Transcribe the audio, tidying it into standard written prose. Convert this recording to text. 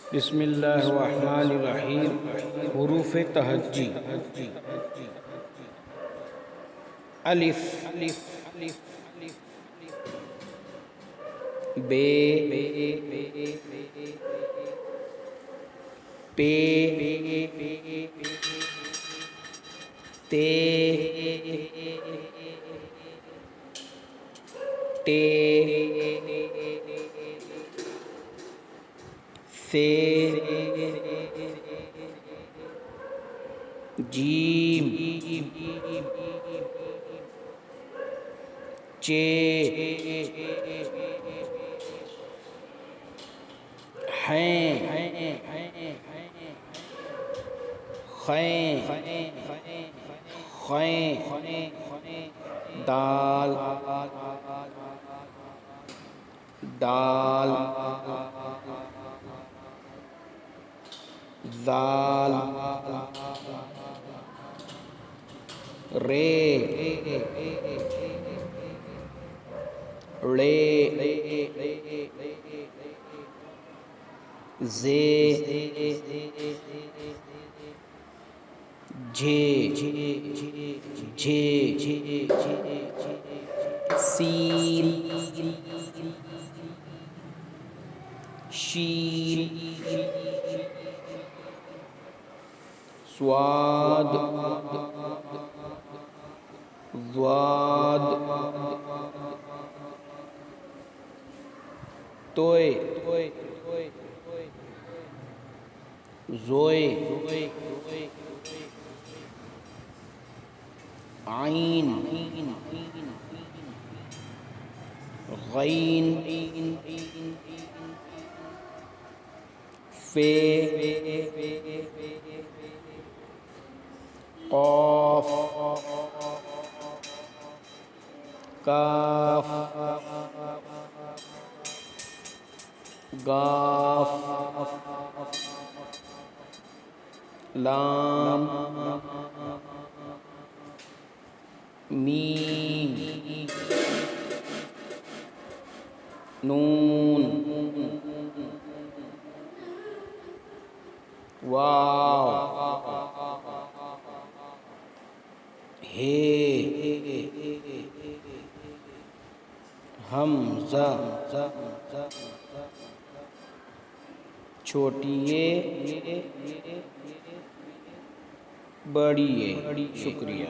بسم اللہ الرحمن الرحیم۔ حروف تہجی: الف، بے، پے، تے، ٹے، سے، جیم، چے، حیں، خیں، خیں، دال، دال، ذال، رے، رے، زے، جھے، جھے، سین، شین، صاد، ضاد، توئے، زوئے، عین، غین، فے، قاف، کاف، گاف، لام، میم، نون، واو، ہے، حمزہ، چھوٹی اے، بڑی اے۔ شکریہ۔